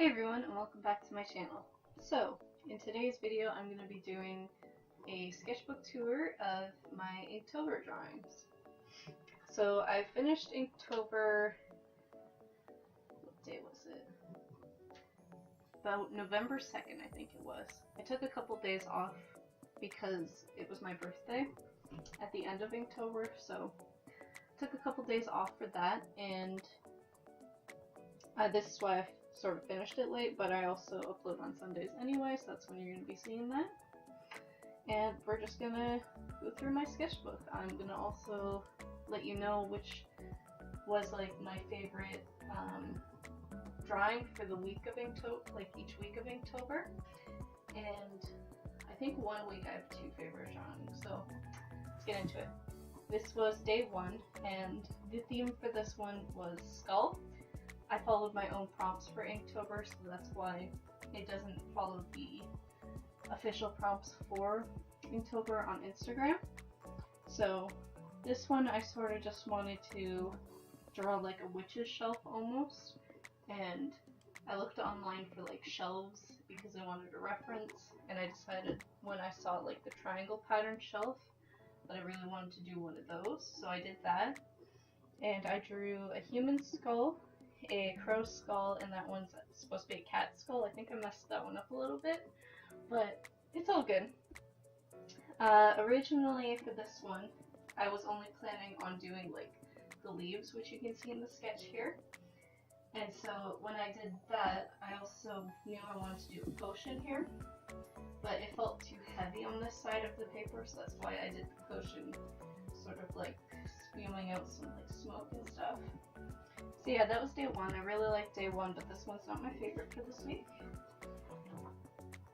Hey everyone, and welcome back to my channel. So, in today's video I'm going to be doing a sketchbook tour of my Inktober drawings. So I finished Inktober, what day was it? About November 2nd, I think it was. I took a couple days off because it was my birthday at the end of Inktober, so I took a couple days off for that, and this is why I sort of finished it late, but I also upload on Sundays anyway, so that's when you're going to be seeing that. And we're just going to go through my sketchbook. I'm going to also let you know which was like my favorite drawing for the week of Inktober, like each week of Inktober. And I think one week I have two favorite drawings, so let's get into it. This was day one, and the theme for this one was skull. I followed my own prompts for Inktober, so that's why it doesn't follow the official prompts for Inktober on Instagram. So this one I sort of just wanted to draw like a witch's shelf almost, and I looked online for like shelves because I wanted a reference, and I decided when I saw like the triangle pattern shelf that I really wanted to do one of those, so I did that. And I drew a human skull, a crow skull, and that one's supposed to be a cat skull. I think I messed that one up a little bit, but it's all good. Originally for this one, I was only planning on doing like the leaves, which you can see in the sketch here. And so when I did that, I also knew I wanted to do a potion here, but it felt too heavy on this side of the paper, so that's why I did the potion sort of like spewing out some like smoke and stuff. So yeah, that was day one. I really liked day one, but this one's not my favorite for this week.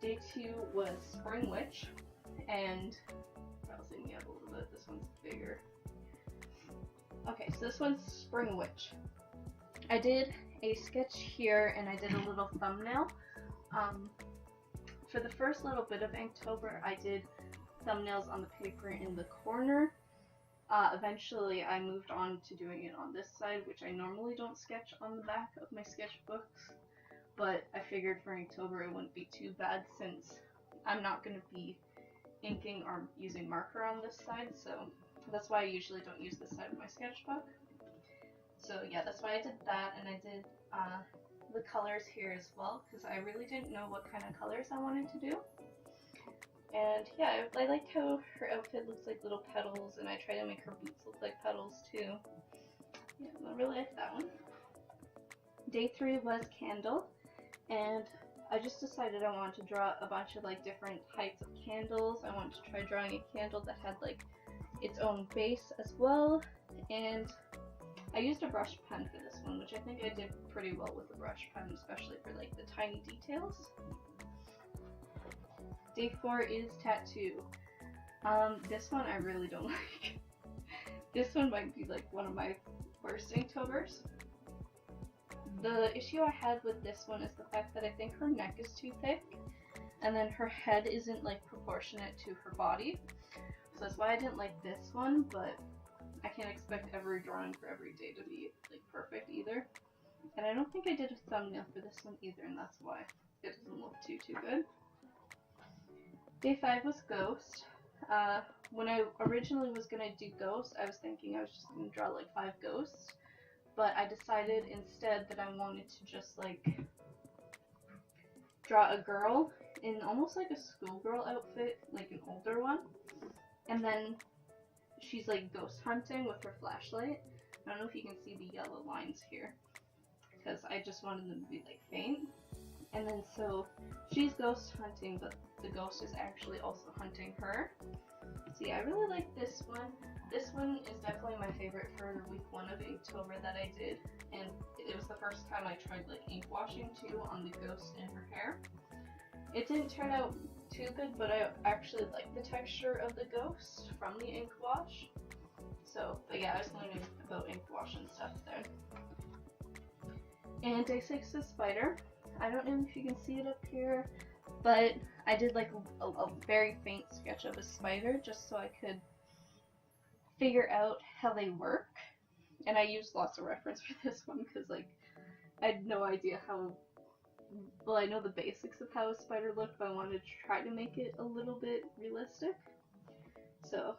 Day two was Spring Witch, and that was zooming out a little bit. This one's bigger. Okay, so this one's Spring Witch. I did a sketch here, and I did a little thumbnail. For the first little bit of Inktober, I did thumbnails on the paper in the corner. Eventually I moved on to doing it on this side, which I normally don't sketch on the back of my sketchbooks, but I figured for Inktober it wouldn't be too bad since I'm not going to be inking or using marker on this side, so that's why I usually don't use this side of my sketchbook. So yeah, that's why I did that, and I did the colors here as well, because I really didn't know what kind of colors I wanted to do. And yeah, I like how her outfit looks like little petals, and I try to make her boots look like petals too. Yeah, I really like that one. Day three was Candle, and I just decided I wanted to draw a bunch of like different heights of candles. I wanted to try drawing a candle that had like its own base as well, and I used a brush pen for this one, which I think I did pretty well with the brush pen, especially for like the tiny details. Day four is Tattoo. This one I really don't like. This one might be like one of my worst Inktovers. The issue I had with this one is the fact that I think her neck is too thick, and then her head isn't like proportionate to her body. So that's why I didn't like this one, but I can't expect every drawing for every day to be like perfect either. And I don't think I did a thumbnail for this one either, and that's why it doesn't look too good. Day five was Ghost. When I originally was going to do Ghost, I was thinking I was just going to draw like 5 ghosts, but I decided instead that I wanted to just like draw a girl in almost like a schoolgirl outfit, like an older one, and then she's like ghost hunting with her flashlight. I don't know if you can see the yellow lines here, because I just wanted them to be like faint. And then so she's ghost hunting, but the ghost is actually also hunting her. So yeah, I really like this one. This one is definitely my favorite for week one of Inktober that I did, and it was the first time I tried like ink washing too on the ghost in her hair. It didn't turn out too good, but I actually like the texture of the ghost from the ink wash. So, but yeah, I was learning about ink wash and stuff there. And day 6 is Spider. I don't know if you can see it up here, but I did like a very faint sketch of a spider just so I could figure out how they work. And I used lots of reference for this one because like I had no idea how well, I know the basics of how a spider looked, but I wanted to try to make it a little bit realistic. So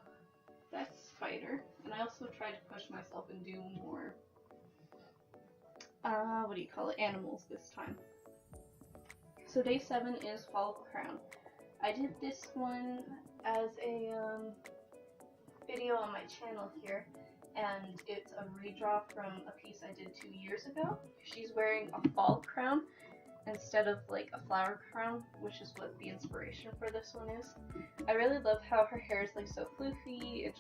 that's spider, and I also tried to push myself and do more, what do you call it, animals this time. So day 7 is fall crown. I did this one as a video on my channel here, and it's a redraw from a piece I did 2 years ago. She's wearing a fall crown instead of like a flower crown, which is what the inspiration for this one is. I really love how her hair is like so floofy. It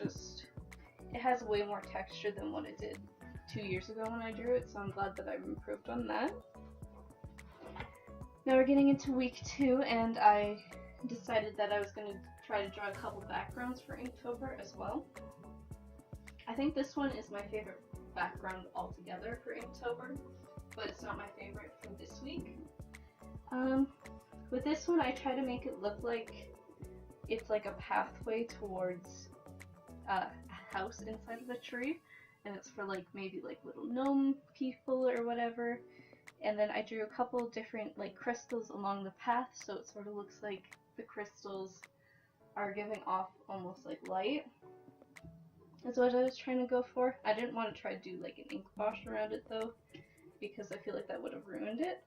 has way more texture than what it did 2 years ago when I drew it, so I'm glad that I've improved on that. Now we're getting into week 2, and I decided that I was going to try to draw a couple backgrounds for Inktober as well. I think this one is my favorite background altogether for Inktober, but it's not my favorite for this week. With this one, I try to make it look like it's like a pathway towards a house inside of a tree, and it's for like maybe like little gnome people or whatever. And then I drew a couple different like crystals along the path, so it sort of looks like the crystals are giving off almost like light. That's what I was trying to go for. I didn't want to try to do like an ink wash around it though, because I feel like that would have ruined it.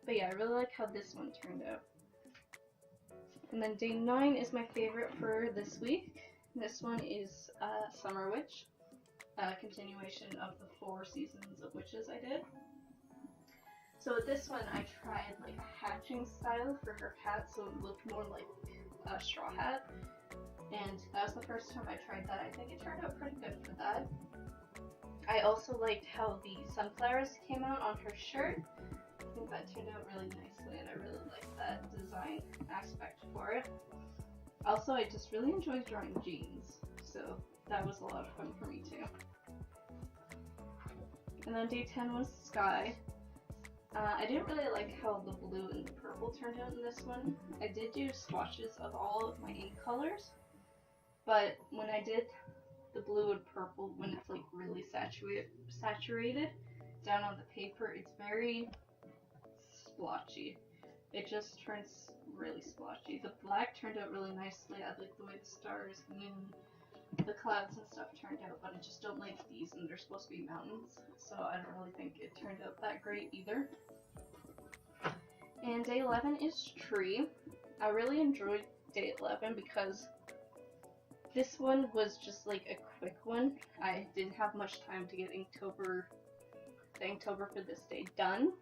But yeah, I really like how this one turned out. And then day 9 is my favorite for this week. This one is Summer Witch, a continuation of the 4 seasons of witches I did. So with this one, I tried like a hatching style for her hat, so it looked more like a straw hat. And that was the first time I tried that. I think it turned out pretty good for that. I also liked how the sunflowers came out on her shirt. I think that turned out really nicely, and I really liked that design aspect for it. Also, I just really enjoyed drawing jeans, so that was a lot of fun for me too. And then day 10 was sky. I didn't really like how the blue and the purple turned out in this one. I did do swatches of all of my ink colors, but when I did the blue and purple, when it's like really saturated down on the paper, it's very splotchy. It just turns really splotchy. The black turned out really nicely. I like the way the stars, moon, the clouds and stuff turned out, but I just don't like these, and they're supposed to be mountains, so I don't really think it turned out that great either. And day 11 is tree. I really enjoyed day 11 because this one was just like a quick one. I didn't have much time to get the Inktober for this day done,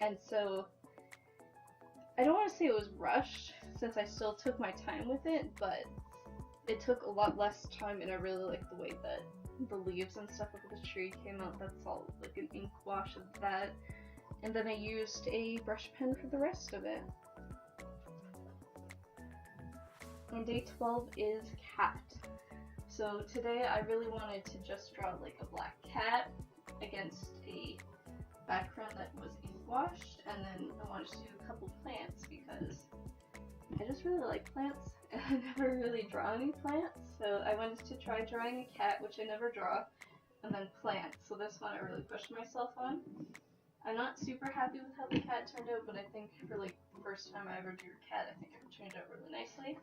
and so I don't want to say it was rushed since I still took my time with it, but it took a lot less time, and I really like the way that the leaves and stuff of the tree came out. That's all like an ink wash of that. And then I used a brush pen for the rest of it. And day 12 is cat. So today I really wanted to just draw like a black cat against a background that was ink washed, and then I wanted to do a couple plants because I just really like plants, and I never really draw any plants, so I wanted to try drawing a cat, which I never draw, and then plants. So this one I really pushed myself on. I'm not super happy with how the cat turned out, but I think for like the first time I ever drew a cat, I think it turned out really nicely.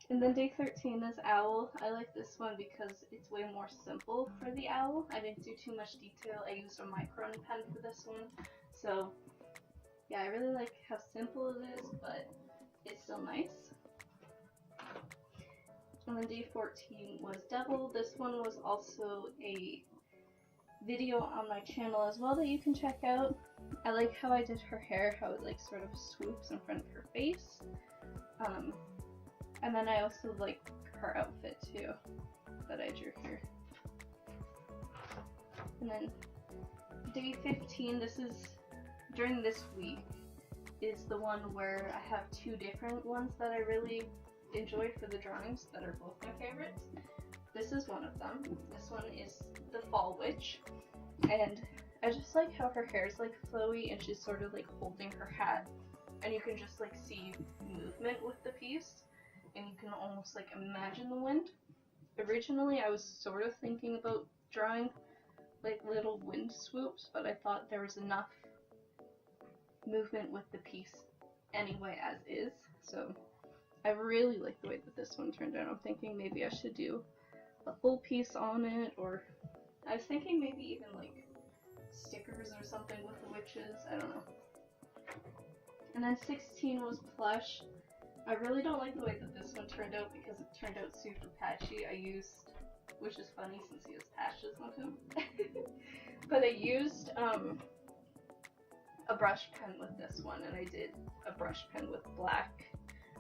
And then day 13 is owl. I like this one because it's way more simple for the owl. I didn't do too much detail. I used a micron pen for this one. So yeah, I really like how simple it is, but it's still nice. And then day 14 was devil. This one was also a video on my channel as well that you can check out. I like how I did her hair, how it like sort of swoops in front of her face. And then I also like her outfit too that I drew here. And then day 15, this is during this week, is the one where I have 2 different ones that I really enjoyed for the drawings that are both my favorites. This is one of them. This one is the Fall Witch, and I just like how her hair is like flowy and she's sort of like holding her hat, and you can just like see movement with the piece, and you can almost like imagine the wind. Originally I was sort of thinking about drawing like little wind swoops, but I thought there was enough movement with the piece anyway as is. So I really like the way that this one turned out. I'm thinking maybe I should do a full piece on it, or I was thinking maybe even like stickers or something with the witches. I don't know. And then 16 was Plush. I really don't like the way that this one turned out because it turned out super patchy. I used, which is funny since he has patches on him, but I used a brush pen with this one, and I did a brush pen with black,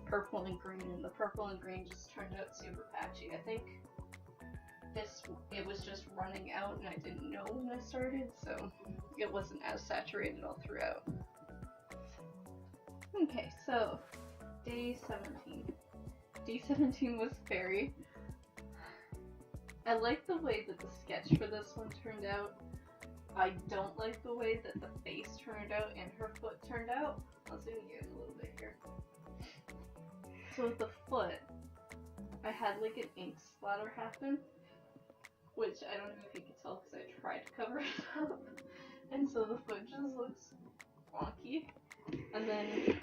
purple, and green, and the purple and green just turned out super patchy. I think it was just running out and I didn't know when I started, so it wasn't as saturated all throughout. Okay, so day 17. Day 17 was Fairy. I like the way that the sketch for this one turned out. I don't like the way that the face turned out and her foot turned out. I'll zoom you in a little bit here. So with the foot, I had like an ink splatter happen, which I don't know if you can tell because I tried to cover it up. And so the foot just looks wonky. And then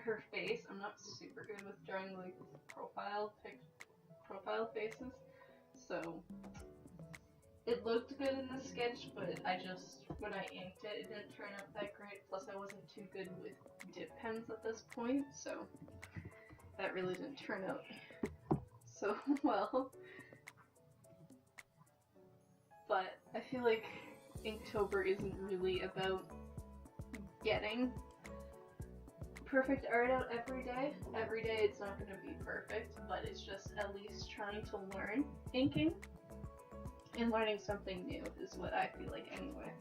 her face, I'm not super good with drawing like profile faces. So it looked good in the sketch, but when I inked it, it didn't turn out that great. Plus I wasn't too good with dip pens at this point, so that really didn't turn out so well. But I feel like Inktober isn't really about getting perfect art out every day. Every day it's not going to be perfect, but it's just at least trying to learn inking. And learning something new is what I feel like anyway.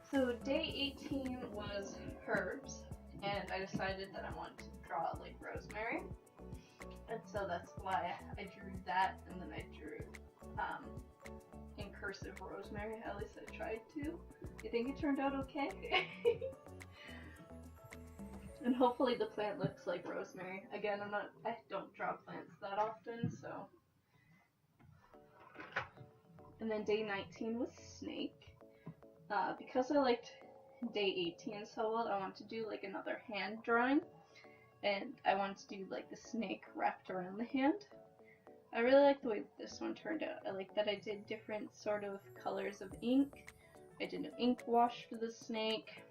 So day 18 was herbs, and I decided that I wanted to draw like Rosemary. And so that's why I drew that, and then I drew in cursive Rosemary. At least I tried to. I think it turned out okay. And hopefully the plant looks like Rosemary. Again, I don't draw plants that often, so. And then day 19 was Snake. Because I liked day 18 so well, I wanted to do like another hand drawing. And I wanted to do like the snake wrapped around the hand. I really like the way that this one turned out. I like that I did different sort of colors of ink. I did an ink wash for the snake.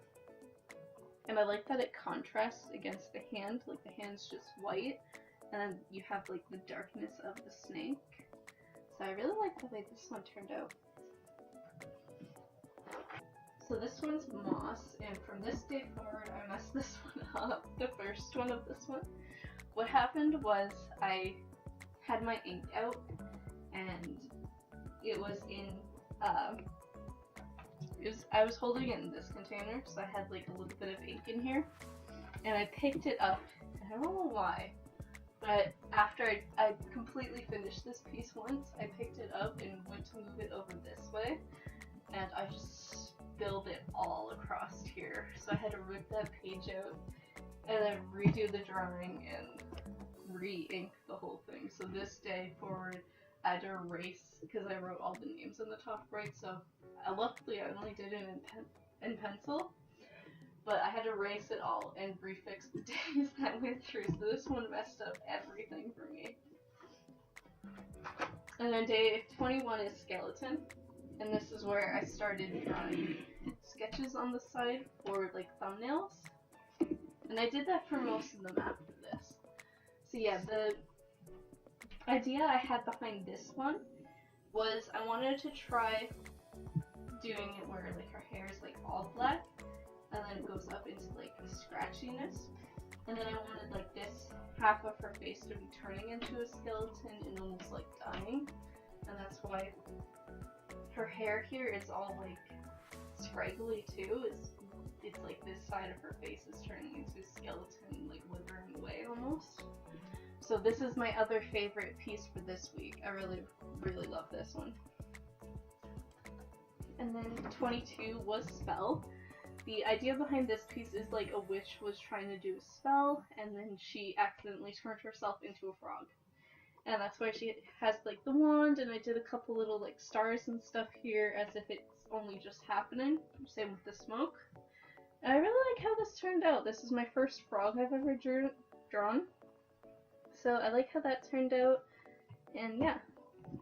And I like that it contrasts against the hand. Like the hand's just white. And then you have like the darkness of the snake. So I really like the way this one turned out. So this one's moss, and from this day forward I messed this one up, the first one of this one. What happened was I had my ink out, and it was in, I was holding it in this container, so I had like a little bit of ink in here, and I picked it up, and I don't know why, but after I completely finished this piece once, I picked it up and went to move it over this way, and I just spilled it all across here. So I had to rip that page out and then redo the drawing and re-ink the whole thing. So this day forward, I had to erase, because I wrote all the names on the top right, so luckily I only did it in pencil. But I had to erase it all and refix the days that went through, so this one messed up everything for me. And then day 21 is Skeleton, and this is where I started drawing sketches on the side for like thumbnails. And I did that for most of them after this. So yeah, the idea I had behind this one was I wanted to try doing it where like her hair is like all black, and then it goes up into like the scratchiness, and then I wanted like this half of her face to be turning into a skeleton and almost like dying, and that's why her hair here is all like scraggly too. It's like this side of her face is turning into a skeleton, like withering away almost. So this is my other favorite piece for this week. I really love this one. And then 22 was Spell. The idea behind this piece is like a witch was trying to do a spell, and then she accidentally turned herself into a frog. And that's why she has like the wand, and I did a couple little like stars and stuff here as if it's only just happening. Same with the smoke. I really like how this turned out. This is my first frog I've ever drawn. So I like how that turned out. And yeah,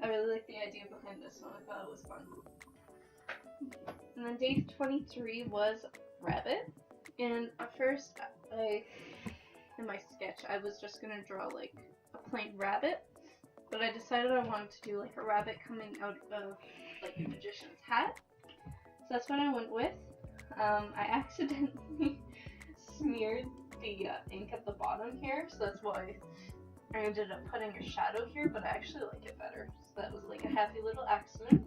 I really like the idea behind this one. I thought it was fun. And then day 23 was rabbit. And at first, in my sketch, I was just gonna draw like a plain rabbit. But I decided I wanted to do like a rabbit coming out of like a magician's hat. So that's what I went with. I accidentally smeared the ink at the bottom here, so that's why I ended up putting a shadow here, but I actually like it better. So that was like a happy little accident.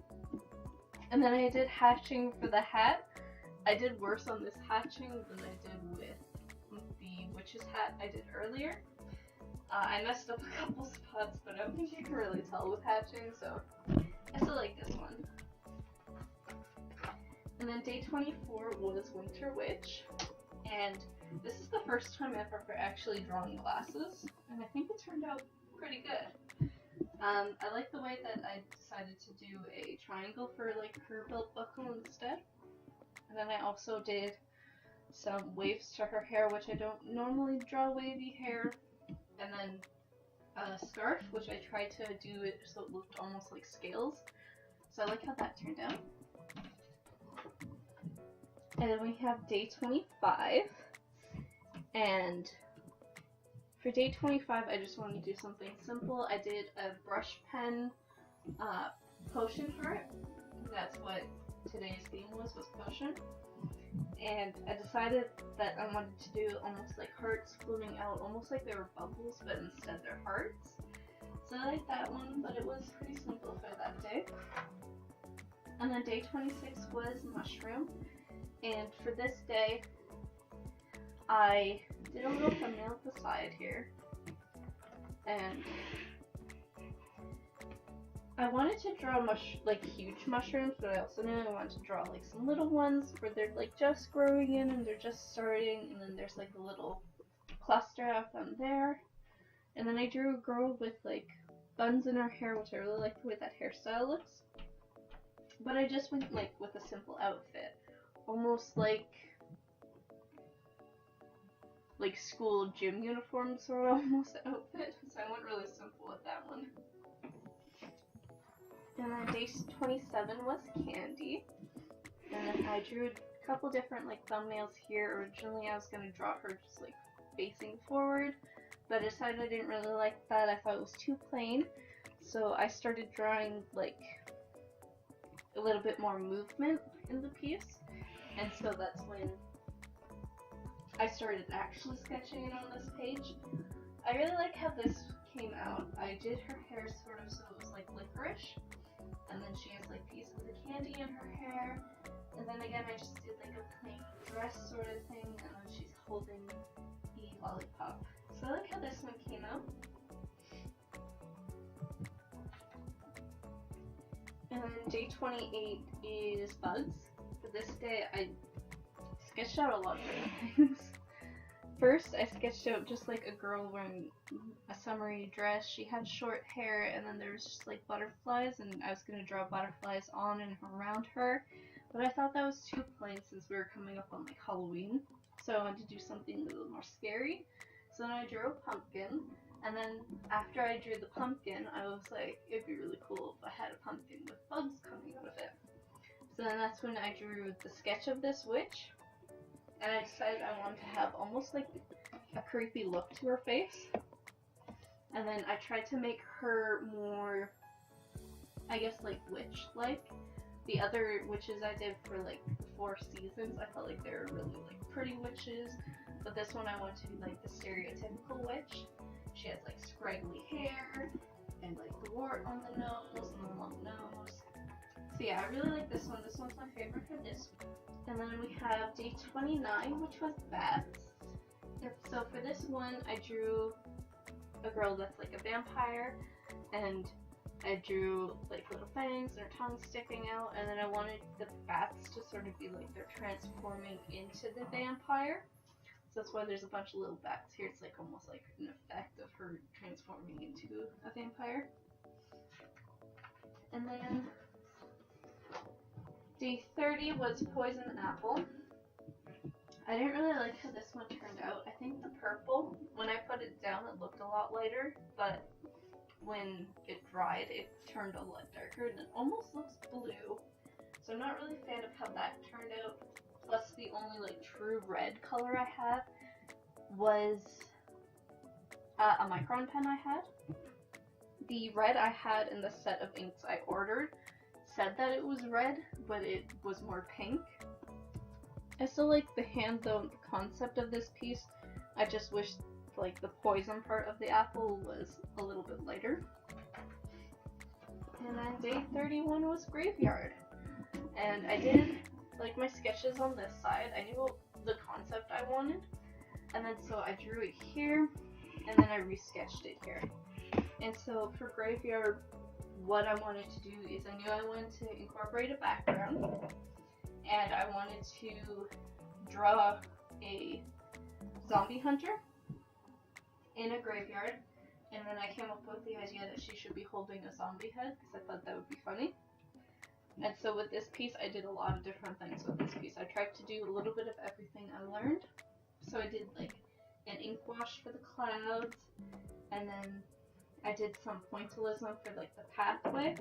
And then I did hatching for the hat. I did worse on this hatching than I did with the witch's hat I did earlier. I messed up a couple spots, but I don't think you can really tell with hatching, so I still like this one. And then day 24 was Winter Witch, and this is the first time I've ever actually drawn glasses, and I think it turned out pretty good. I like the way that I decided to do a triangle for like her belt buckle instead. And then I also did some waves to her hair, which I don't normally draw wavy hair. And then a scarf, which I tried to do it so it looked almost like scales. So I like how that turned out. And then we have day 25. And for day 25, I just wanted to do something simple. I did a brush pen potion for it. That's what today's theme was potion. And I decided that I wanted to do almost like hearts floating out, almost like they were bubbles, but instead they're hearts. So I like that one, but it was pretty simple for that day. And then day 26 was mushroom. And for this day, I did a little thumbnail at the side here. And I wanted to draw like huge mushrooms, but I also knew I wanted to draw like some little ones where they're like just growing in and they're just starting, and then there's like a little cluster of them there. And then I drew a girl with like buns in her hair, which I really like the way that hairstyle looks. But I just went like with a simple outfit, almost like school gym uniform sort of almost outfit. So I went really simple with that one. And then day 27 was Candy. And then I drew a couple different like thumbnails here. Originally I was going to draw her just like facing forward, but I decided I didn't really like that. I thought it was too plain. So I started drawing like a little bit more movement in the piece. And so that's when I started actually sketching it on this page. I really like how this came out. I did her hair sort of so it was like licorice. And then she has like pieces of candy in her hair. And then again, I just did like a plain dress sort of thing. And then she's holding the lollipop. So I like how this one came out. And then day 28 is bugs. For this day, I sketched out a lot of different things. First, I sketched out just like a girl wearing a summery dress. She had short hair, and then there was just like butterflies, and I was going to draw butterflies on and around her. But I thought that was too plain since we were coming up on like Halloween. So I wanted to do something a little more scary. So then I drew a pumpkin, and then after I drew the pumpkin, I was like, it'd be really cool if I had a pumpkin with bugs coming out of it. So then that's when I drew the sketch of this witch. And I decided I wanted to have almost like a creepy look to her face. And then I tried to make her more, I guess, like witch-like. The other witches I did for like the 4 seasons, I felt like they were really like pretty witches. But this one I wanted to be like the stereotypical witch. She has like scraggly hair and like the wart on the nose and the long nose. So yeah, I really like this one. This one's my favorite for this one. And then we have day 29, which was bats. So for this one, I drew a girl that's like a vampire, and I drew like little fangs and her tongue sticking out, and then I wanted the bats to sort of be like they're transforming into the vampire. So that's why there's a bunch of little bats here. It's like almost like an effect of her transforming into a vampire. And then day 30 was poison apple. I didn't really like how this one turned out. I think the purple, when I put it down, it looked a lot lighter, but when it dried, it turned a lot darker, and it almost looks blue. So I'm not really a fan of how that turned out. Plus, the only like true red color I had was a micron pen I had. The red I had in the set of inks I ordered said that it was red, but it was more pink. I still like the hand though, the concept of this piece. I just wish like the poison part of the apple was a little bit lighter. And then day 31 was graveyard. And I did like my sketches on this side. I knew the concept I wanted. And then so I drew it here, and then I resketched it here. And so for graveyard, what I wanted to do is I knew I wanted to incorporate a background, and I wanted to draw a zombie hunter in a graveyard, and then I came up with the idea that she should be holding a zombie head because I thought that would be funny. And so with this piece, I did a lot of different things with this piece. I tried to do a little bit of everything I learned. So I did like an ink wash for the clouds, and then I did some pointillism for like the pathway,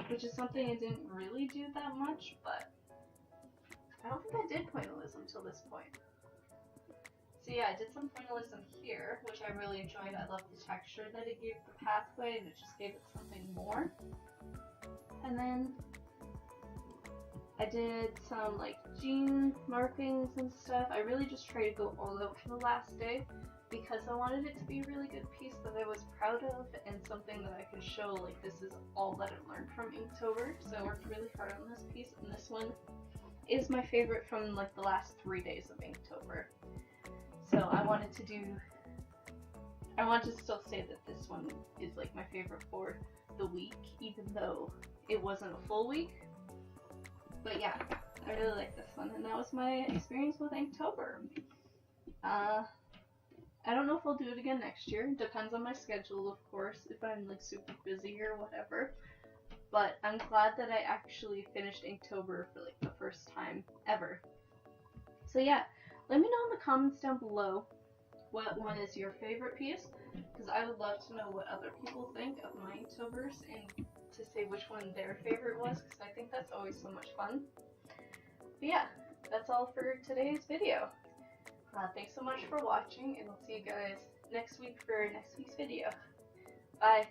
which is something I didn't really do that much, but I don't think I did pointillism till this point. So yeah, I did some pointillism here, which I really enjoyed. I loved the texture that it gave the pathway, and it just gave it something more. And then I did some like gene markings and stuff. I really just tried to go all out for the last day because I wanted it to be a really good piece that I was proud of and something that I could show like this is all that I learned from Inktober. So I worked really hard on this piece, and this one is my favorite from like the last 3 days of Inktober. So I wanted to still say that this one is like my favorite for the week, even though it wasn't a full week. But yeah, I really like this one, and that was my experience with Inktober. I don't know if I'll do it again next year. Depends on my schedule, of course, if I'm like super busy or whatever. But I'm glad that I actually finished Inktober for like the first time ever. So yeah, let me know in the comments down below what one is your favorite piece, because I would love to know what other people think of my Inktober's and to say which one their favorite was, because I think that's always so much fun. But yeah, that's all for today's video. Thanks so much for watching, and I'll see you guys next week for next week's video. Bye!